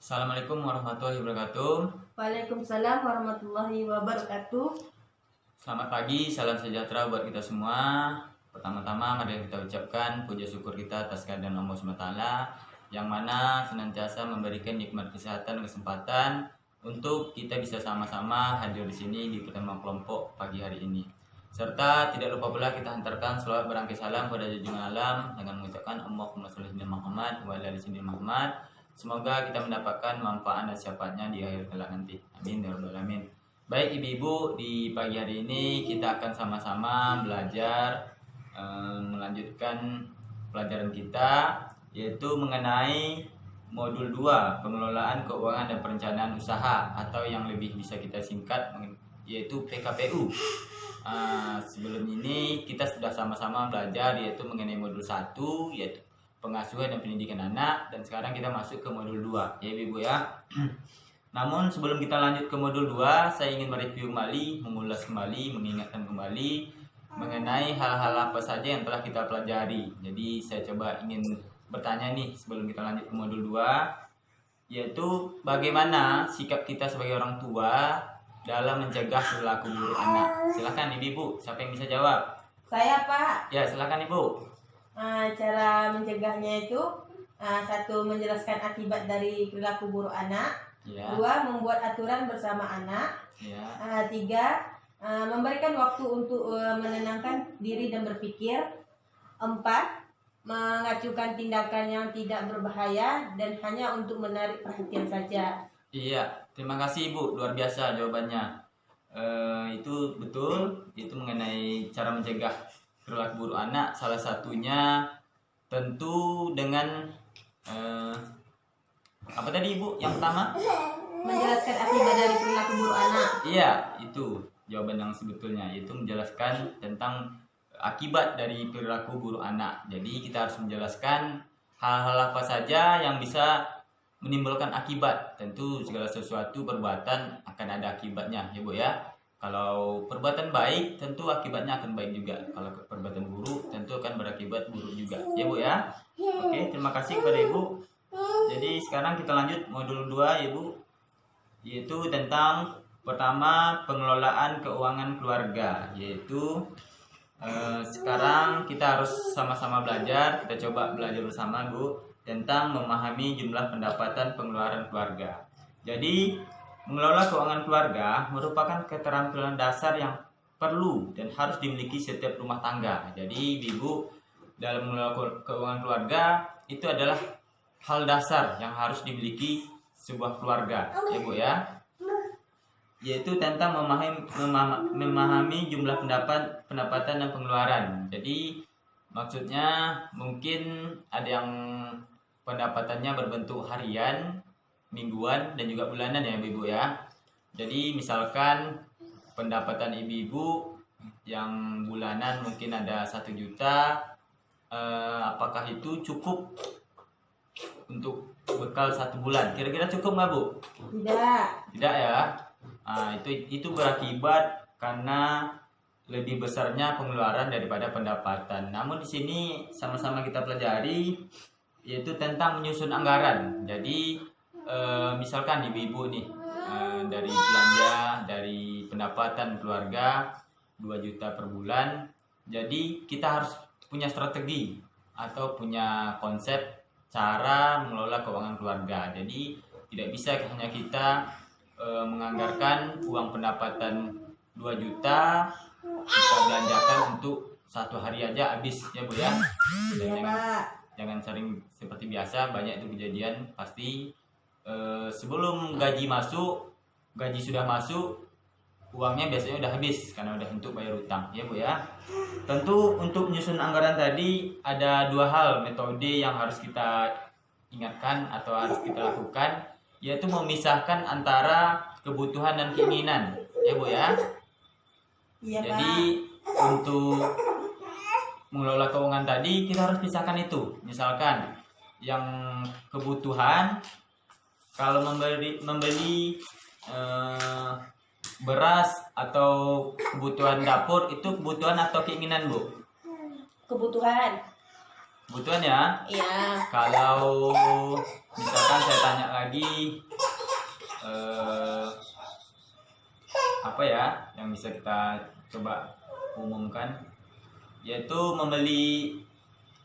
Assalamualaikum warahmatullahi wabarakatuh. Waalaikumsalam warahmatullahi wabarakatuh. Selamat pagi, salam sejahtera buat kita semua. Pertama-tama mari kita ucapkan puja syukur kita atas kehadiran Allah SWT yang mana senantiasa memberikan nikmat kesehatan dan kesempatan untuk kita bisa sama-sama hadir di sini di pertemuan kelompok pagi hari ini. Serta tidak lupa pula kita hantarkan selawat berangkai salam kepada junjungan alam dengan mengucapkan Allahumma sholli ala Muhammad wa ala ali sayyidina Muhammad. Semoga kita mendapatkan manfaat dan syafaatnya di akhir kelak nanti. Amin ya rabbal alamin. Baik ibu-ibu, di pagi hari ini kita akan sama-sama belajar melanjutkan pelajaran kita, yaitu mengenai modul 2 pengelolaan keuangan dan perencanaan usaha, atau yang lebih bisa kita singkat yaitu PKPU. Sebelum ini kita sudah sama-sama belajar yaitu mengenai modul 1 yaitu pengasuhan dan pendidikan anak, dan sekarang kita masuk ke modul 2 ya ibu ya. Namun sebelum kita lanjut ke modul 2, saya ingin mereview kembali, mengulas kembali, mengingatkan kembali mengenai hal-hal apa saja yang telah kita pelajari. Jadi saya coba ingin bertanya nih sebelum kita lanjut ke modul 2, yaitu bagaimana sikap kita sebagai orang tua dalam mencegah perilaku buruk anak. Silakan ibu, siapa yang bisa jawab? Saya, Pak. Ya, silakan ibu. Cara mencegahnya itu 1. Menjelaskan akibat dari perilaku buruk anak. Ya. 2. Membuat aturan bersama anak. Ya. 3. Memberikan waktu untuk menenangkan diri dan berpikir. 4. Mengacukan tindakan yang tidak berbahaya dan hanya untuk menarik perhatian saja. Iya, terima kasih ibu, luar biasa jawabannya. Itu betul, itu mengenai cara mencegah perilaku buruk anak. Salah satunya tentu dengan apa tadi ibu yang pertama? Menjelaskan akibat dari perilaku buruk anak. Iya, itu jawaban yang sebetulnya, yaitu menjelaskan tentang akibat dari perilaku buruk anak. Jadi kita harus menjelaskan hal-hal apa saja yang bisa menimbulkan akibat. Tentu segala sesuatu perbuatan akan ada akibatnya ya bu ya. Kalau perbuatan baik tentu akibatnya akan baik juga. Kalau perbuatan buruk tentu akan berakibat buruk juga ya bu ya. Oke, terima kasih kepada ibu. Jadi sekarang kita lanjut modul 2 ya bu, yaitu tentang pertama pengelolaan keuangan keluarga. Yaitu sekarang kita harus sama-sama belajar. Kita coba belajar bersama bu tentang memahami jumlah pendapatan pengeluaran keluarga. Jadi mengelola keuangan keluarga merupakan keterampilan dasar yang perlu dan harus dimiliki setiap rumah tangga. Jadi ibu, dalam mengelola keuangan keluarga itu adalah hal dasar yang harus dimiliki sebuah keluarga ya bu ya, yaitu tentang memahami jumlah pendapatan dan pengeluaran. Jadi maksudnya mungkin ada yang pendapatannya berbentuk harian, mingguan, dan juga bulanan ya ibu ya. Jadi misalkan pendapatan ibu-ibu yang bulanan mungkin ada 1 juta, apakah itu cukup untuk bekal 1 bulan? Kira-kira cukup nggak bu? Tidak. Tidak ya. Itu berakibat karena lebih besarnya pengeluaran daripada pendapatan. Namun di sini sama-sama kita pelajari yaitu tentang menyusun anggaran. Jadi misalkan ibu-ibu nih dari belanja dari pendapatan keluarga 2 juta per bulan. Jadi kita harus punya strategi atau punya konsep cara mengelola keuangan keluarga. Jadi tidak bisa hanya kita menganggarkan uang pendapatan 2 juta kita belanjakan untuk 1 hari aja habis ya bu ya. Iya Pak. Jangan sering seperti biasa, banyak itu kejadian pasti sebelum gaji sudah masuk, uangnya biasanya udah habis karena udah untuk bayar utang ya bu ya. Tentu untuk menyusun anggaran tadi ada 2 hal metode yang harus kita ingatkan atau harus kita lakukan, yaitu memisahkan antara kebutuhan dan keinginan ya bu ya. Iya, jadi Pak. Untuk mengelola keuangan tadi kita harus pisahkan itu. Misalkan yang kebutuhan, kalau membeli beras atau kebutuhan dapur, itu kebutuhan atau keinginan bu? Kebutuhan. Kebutuhan ya. Iya. Kalau misalkan saya tanya lagi lagi apa ya yang bisa kita coba umumkan, yaitu membeli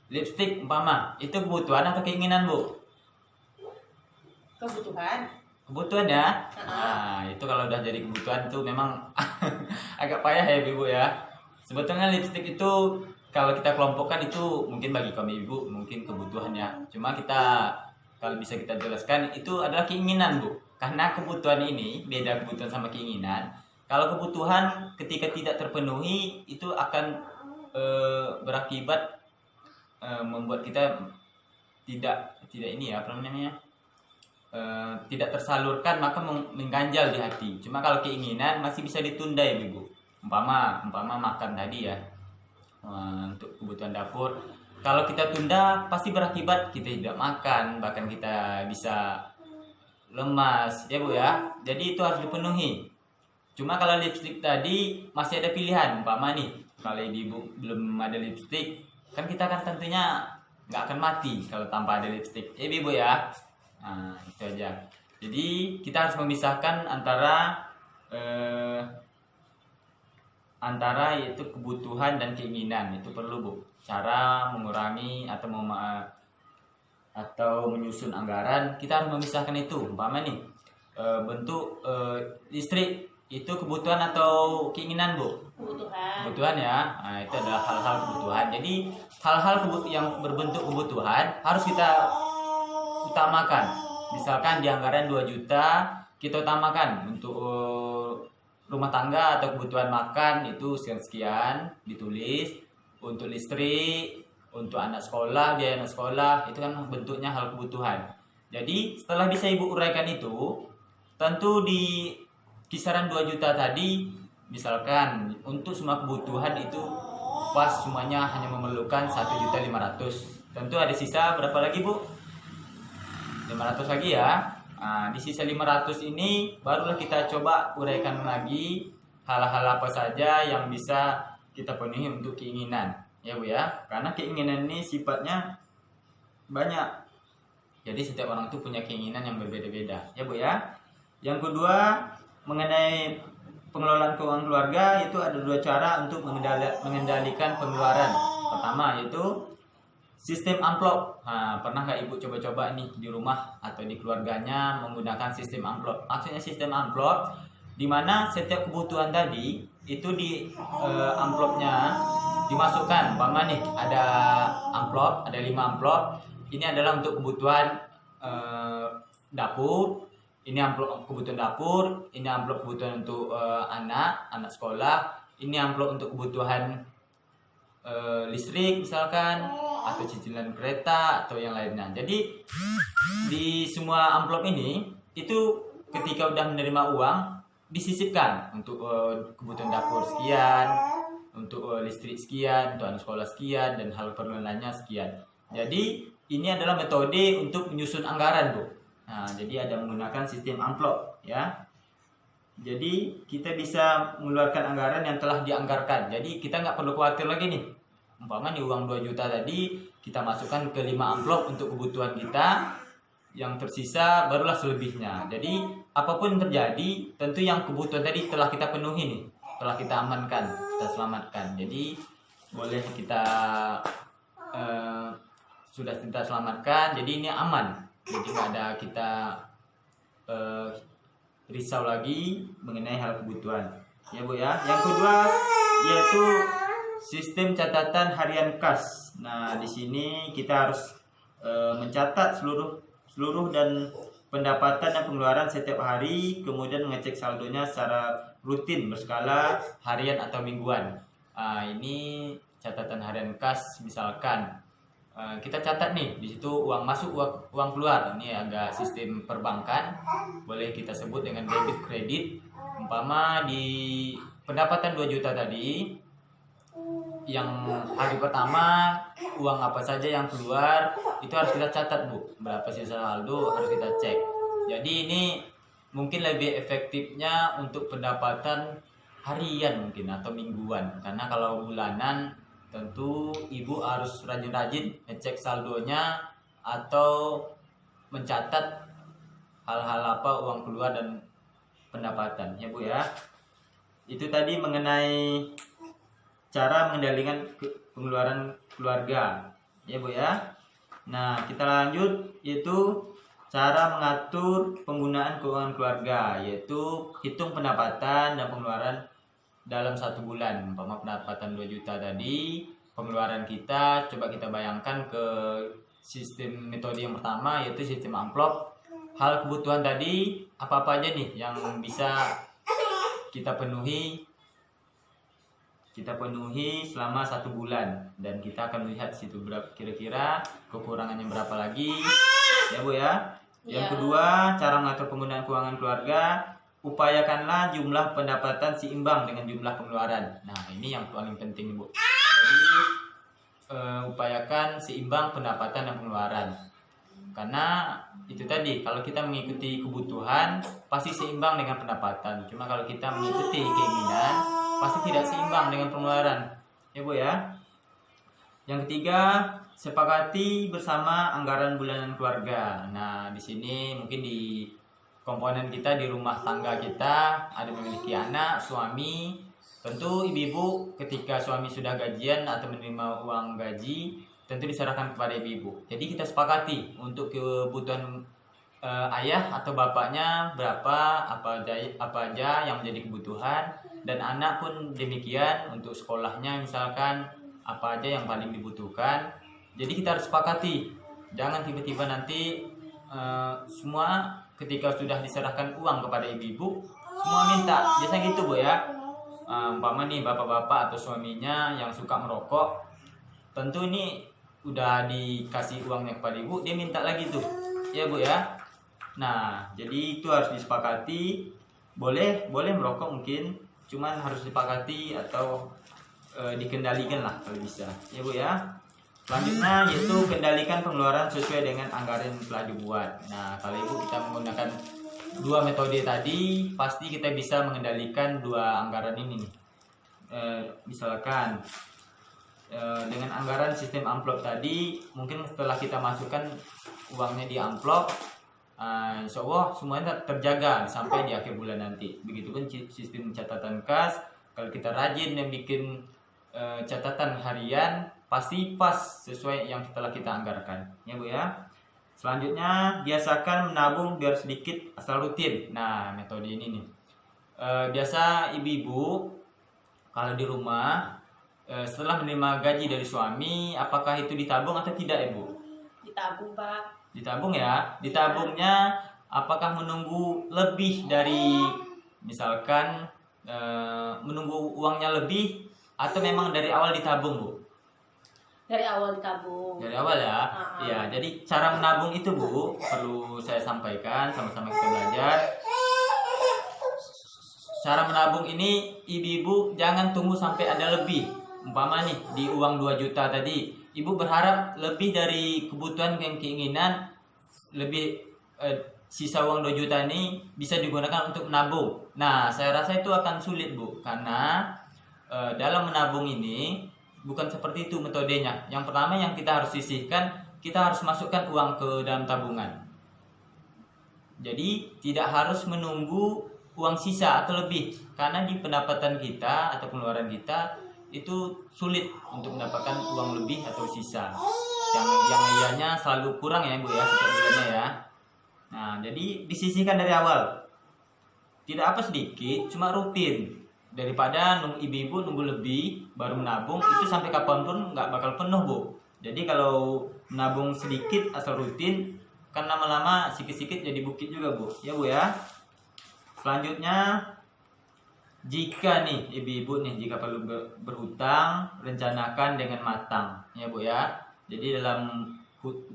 lipstik umpama. Itu kebutuhan atau keinginan, Bu? Kebutuhan. Kebutuhan ya. Nah, itu kalau udah jadi kebutuhan itu memang agak payah ya Ibu ya. Sebetulnya lipstik itu kalau kita kelompokkan itu mungkin bagi kaum ibu mungkin kebutuhan ya. Cuma kita kalau bisa kita jelaskan itu adalah keinginan, Bu. Karena kebutuhan ini beda kebutuhan sama keinginan. Kalau kebutuhan ketika tidak terpenuhi itu akan berakibat membuat kita tidak ini ya apa namanya, tidak tersalurkan, maka mengganjal di hati. Cuma kalau keinginan masih bisa ditunda ya Ibu. Umpama makan tadi ya, untuk kebutuhan dapur. Kalau kita tunda pasti berakibat kita tidak makan, bahkan kita bisa lemas ya Bu ya. Jadi itu harus dipenuhi. Cuma kalau lipstik tadi masih ada pilihan. Umpama nih, kalau Ibu belum ada lipstik, kan kita kan tentunya nggak akan mati kalau tanpa ada lipstik. Ya Ibu ya. Nah, itu aja. Jadi kita harus memisahkan antara yaitu kebutuhan dan keinginan. Itu perlu Bu. Cara mengurangi atau menyusun anggaran, kita harus memisahkan itu. Umpama nih bentuk listrik itu kebutuhan atau keinginan Bu? Kebutuhan ya. Nah, itu adalah hal-hal kebutuhan. Jadi hal-hal yang berbentuk kebutuhan harus kita utamakan. Misalkan di anggaran 2 juta kita utamakan untuk rumah tangga atau kebutuhan makan itu sekian ditulis, untuk listrik, untuk anak sekolah, biaya anak sekolah, itu kan bentuknya hal kebutuhan. Jadi setelah bisa Ibu uraikan itu, tentu di kisaran 2 juta tadi, misalkan untuk semua kebutuhan itu pas semuanya hanya memerlukan 1.500.000. Tentu ada sisa berapa lagi Bu? 500 lagi ya. Nah, di sisa 500 ini barulah kita coba uraikan lagi hal-hal apa saja yang bisa kita penuhi untuk keinginan ya Bu ya. Karena keinginan ini sifatnya banyak. Jadi setiap orang itu punya keinginan yang berbeda-beda ya Bu ya. Yang kedua, mengenai pengelolaan keuangan keluarga, itu ada 2 cara untuk mengendalikan pengeluaran. Pertama yaitu sistem amplop. Nah, pernah nggak Ibu coba-coba nih di rumah atau di keluarganya menggunakan sistem amplop? Maksudnya sistem amplop di mana setiap kebutuhan tadi itu di amplopnya dimasukkan. Umpama nih ada amplop, ada 5 amplop. Ini adalah untuk kebutuhan dapur. Ini amplop kebutuhan dapur. Ini amplop kebutuhan untuk anak sekolah. Ini amplop untuk kebutuhan listrik misalkan, atau cicilan kereta atau yang lainnya. Jadi di semua amplop ini itu ketika udah menerima uang disisipkan untuk kebutuhan dapur sekian, untuk listrik sekian, untuk anak sekolah sekian, dan hal perlu lainnya sekian. Jadi ini adalah metode untuk menyusun anggaran Bu. Nah, jadi ada menggunakan sistem amplop ya. Jadi kita bisa mengeluarkan anggaran yang telah dianggarkan. Jadi kita nggak perlu khawatir lagi nih. Umpama nih uang 2 juta tadi kita masukkan ke 5 amplop untuk kebutuhan kita, yang tersisa barulah selebihnya. Jadi apapun yang terjadi, tentu yang kebutuhan tadi telah kita penuhi nih, telah kita amankan, kita selamatkan. Jadi boleh kita sudah kita selamatkan, jadi ini aman. Jadi nggak ada kita risau lagi mengenai hal kebutuhan ya Bu ya. Yang kedua yaitu sistem catatan harian kas. Nah, di sini kita harus mencatat seluruh dan pendapatan dan pengeluaran setiap hari, kemudian mengecek saldonya secara rutin berskala harian atau mingguan. Ini catatan harian kas. Misalkan kita catat nih di situ uang masuk, uang keluar. Ini agak sistem perbankan, boleh kita sebut dengan debit kredit. Umpama di pendapatan 2 juta tadi, yang hari pertama uang apa saja yang keluar itu harus kita catat Bu. Berapa sisa saldo harus kita cek. Jadi ini mungkin lebih efektifnya untuk pendapatan harian mungkin atau mingguan. Karena kalau bulanan tentu Ibu harus rajin-rajin ngecek saldonya atau mencatat hal-hal apa uang keluar dan pendapatan, ya Bu ya. Itu tadi mengenai cara mengendalikan pengeluaran keluarga, ya Bu ya. Nah, kita lanjut yaitu cara mengatur penggunaan keuangan keluarga, yaitu hitung pendapatan dan pengeluaran dalam 1 bulan. Umpama pendapatan 2 juta tadi, pengeluaran kita coba kita bayangkan ke sistem metode yang pertama, yaitu sistem amplop. Hal kebutuhan tadi apa-apa aja nih yang bisa kita penuhi selama 1 bulan, dan kita akan melihat situ berapa kira-kira kekurangannya berapa lagi, ya Bu ya. Yang kedua, cara mengatur penggunaan keuangan keluarga, upayakanlah jumlah pendapatan seimbang dengan jumlah pengeluaran. Nah, ini yang paling penting Bu. Jadi upayakan seimbang pendapatan dan pengeluaran, karena itu tadi, kalau kita mengikuti kebutuhan pasti seimbang dengan pendapatan. Cuma kalau kita mengikuti keinginan pasti tidak seimbang dengan pengeluaran, ya Bu ya. Yang ketiga, sepakati bersama anggaran bulanan keluarga. Nah, di sini mungkin di komponen kita di rumah tangga kita ada memiliki anak, suami. Tentu ibu-ibu ketika suami sudah gajian atau menerima uang gaji, tentu diserahkan kepada ibu-ibu. Jadi kita sepakati untuk kebutuhan ayah atau bapaknya berapa, apa aja yang menjadi kebutuhan, dan anak pun demikian untuk sekolahnya misalkan apa aja yang paling dibutuhkan. Jadi kita harus sepakati, jangan tiba-tiba nanti semua ketika sudah diserahkan uang kepada ibu-ibu semua minta. Biasanya gitu Bu ya. Umpama nih bapak-bapak atau suaminya yang suka merokok, tentu ini udah dikasih uangnya kepada ibu, dia minta lagi tuh, ya Bu ya. Nah, jadi itu harus disepakati. Boleh merokok mungkin, cuman harus disepakati atau dikendalikan lah kalau bisa, ya Bu ya. Selanjutnya yaitu kendalikan pengeluaran sesuai dengan anggaran yang telah dibuat. Nah, kalau Ibu kita menggunakan 2 metode tadi, pasti kita bisa mengendalikan 2 anggaran ini nih. Misalkan dengan anggaran sistem amplop tadi, mungkin setelah kita masukkan uangnya di amplop, insya Allah semuanya terjaga sampai di akhir bulan nanti. Begitupun sistem catatan kas, kalau kita rajin yang bikin catatan harian, pasti pas sesuai yang telah kita anggarkan, ya Bu ya. Selanjutnya, biasakan menabung biar sedikit asal rutin. Nah, metode ini nih biasa ibu-ibu kalau di rumah setelah menerima gaji dari suami, apakah itu ditabung atau tidak, Ibu? Ditabung, Pak. Ditabung ya. Ditabungnya apakah menunggu lebih dari, misalkan menunggu uangnya lebih, atau memang dari awal ditabung, Bu? Dari awal ditabung. Dari awal ya. Iya, jadi cara menabung itu Bu perlu saya sampaikan, sama-sama kita belajar. Cara menabung ini ibu-ibu jangan tunggu sampai ada lebih. Umpama nih di uang 2 juta tadi, ibu berharap lebih dari kebutuhan dan keinginan, lebih sisa uang 2 juta ini bisa digunakan untuk menabung. Nah, saya rasa itu akan sulit Bu, karena dalam menabung ini bukan seperti itu metodenya. Yang pertama yang kita harus sisihkan, kita harus masukkan uang ke dalam tabungan. Jadi tidak harus menunggu uang sisa atau lebih, karena di pendapatan kita atau pengeluaran kita itu sulit untuk mendapatkan uang lebih atau sisa. Yang ianya selalu kurang ya Bu ya, setiap bulannya ya. Nah, jadi disisihkan dari awal. Tidak apa sedikit, cuma rutin. Daripada ibu-ibu nunggu lebih baru menabung, itu sampai kapanpun nggak bakal penuh Bu. Jadi kalau menabung sedikit asal rutin, kan lama-lama sikit-sikit jadi bukit juga Bu, ya Bu ya. Selanjutnya, jika nih ibu-ibu nih jika perlu berhutang, rencanakan dengan matang, ya Bu ya. Jadi dalam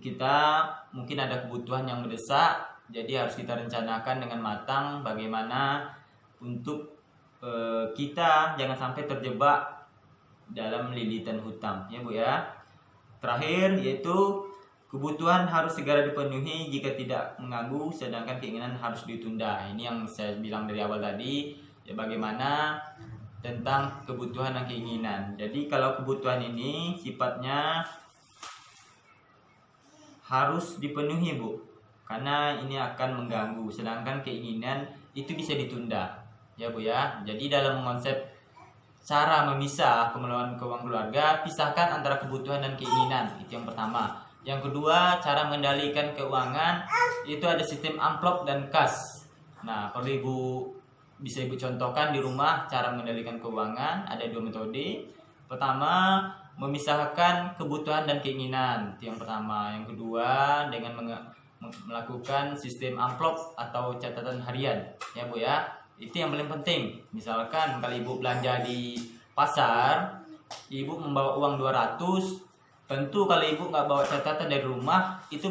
kita mungkin ada kebutuhan yang mendesak, jadi harus kita rencanakan dengan matang bagaimana untuk kita jangan sampai terjebak dalam lilitan hutang, ya Bu ya. Terakhir yaitu kebutuhan harus segera dipenuhi jika tidak mengganggu, sedangkan keinginan harus ditunda. Ini yang saya bilang dari awal tadi, ya bagaimana tentang kebutuhan dan keinginan. Jadi kalau kebutuhan ini sifatnya harus dipenuhi Bu, karena ini akan mengganggu, sedangkan keinginan itu bisa ditunda, ya Bu ya. Jadi dalam konsep cara memisah pengelolaan keuangan keluarga, pisahkan antara kebutuhan dan keinginan, itu yang pertama. Yang kedua, cara mengendalikan keuangan itu ada sistem amplop dan kas. Nah, kalau bisa Ibu contohkan di rumah cara mengendalikan keuangan, ada 2 metode. Pertama, memisahkan kebutuhan dan keinginan, itu yang pertama. Yang kedua, dengan melakukan sistem amplop atau catatan harian, ya Bu ya. Itu yang paling penting. Misalkan kalau Ibu belanja di pasar, Ibu membawa uang 200, tentu kalau Ibu nggak bawa catatan dari rumah, itu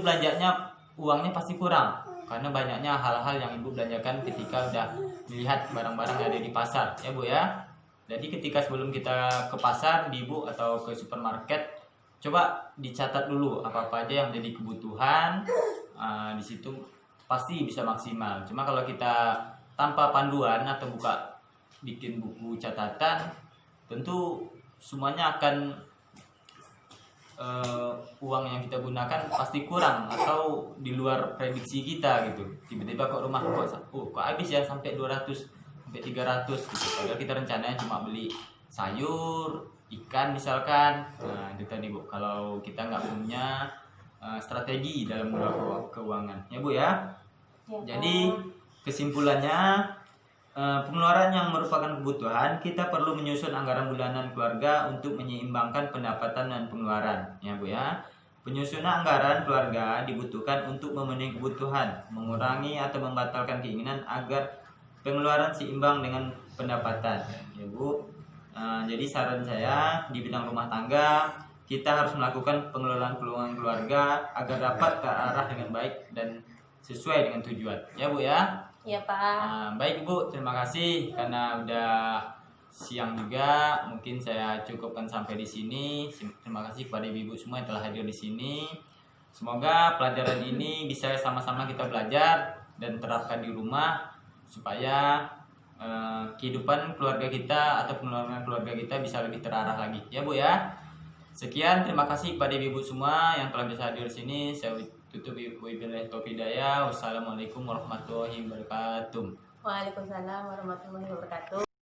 uangnya pasti kurang, karena banyaknya hal-hal yang Ibu belanjakan ketika udah melihat barang-barang yang ada di pasar, ya Bu ya. Jadi ketika sebelum kita ke pasar, di Ibu atau ke supermarket, coba dicatat dulu apa-apa aja yang menjadi kebutuhan. Di situ pasti bisa maksimal. Cuma kalau kita tanpa panduan atau bikin buku catatan, tentu semuanya akan uang yang kita gunakan pasti kurang atau di luar prediksi kita gitu. Tiba-tiba kok rumah kok habis ya sampai 200 sampai 300 gitu. Padahal kita rencananya cuma beli sayur, ikan misalkan. Nah, itu tadi Bu, kalau kita nggak punya strategi dalam mengelola keuangan, ya Bu ya. Jadi kesimpulannya, pengeluaran yang merupakan kebutuhan, kita perlu menyusun anggaran bulanan keluarga untuk menyeimbangkan pendapatan dan pengeluaran, ya Bu ya. Penyusunan anggaran keluarga dibutuhkan untuk memenuhi kebutuhan, mengurangi atau membatalkan keinginan agar pengeluaran seimbang dengan pendapatan, ya Bu. Jadi saran saya di bidang rumah tangga, kita harus melakukan pengelolaan keuangan keluarga agar dapat terarah dengan baik dan sesuai dengan tujuan, ya Bu ya. Ya Pak. Baik Bu, terima kasih karena udah siang juga. Mungkin saya cukupkan sampai di sini. Terima kasih kepada ibu-ibu semua yang telah hadir di sini. Semoga pelajaran ini bisa sama-sama kita belajar dan terapkan di rumah supaya kehidupan keluarga kita atau pengelolaan keluarga kita bisa lebih terarah lagi, ya Bu ya. Sekian, terima kasih kepada ibu-ibu semua yang telah bisa hadir di sini. Saya tutup wabillahi taufiq hidayah. Wassalamualaikum warahmatullahi wabarakatuh. Waalaikumsalam warahmatullahi wabarakatuh.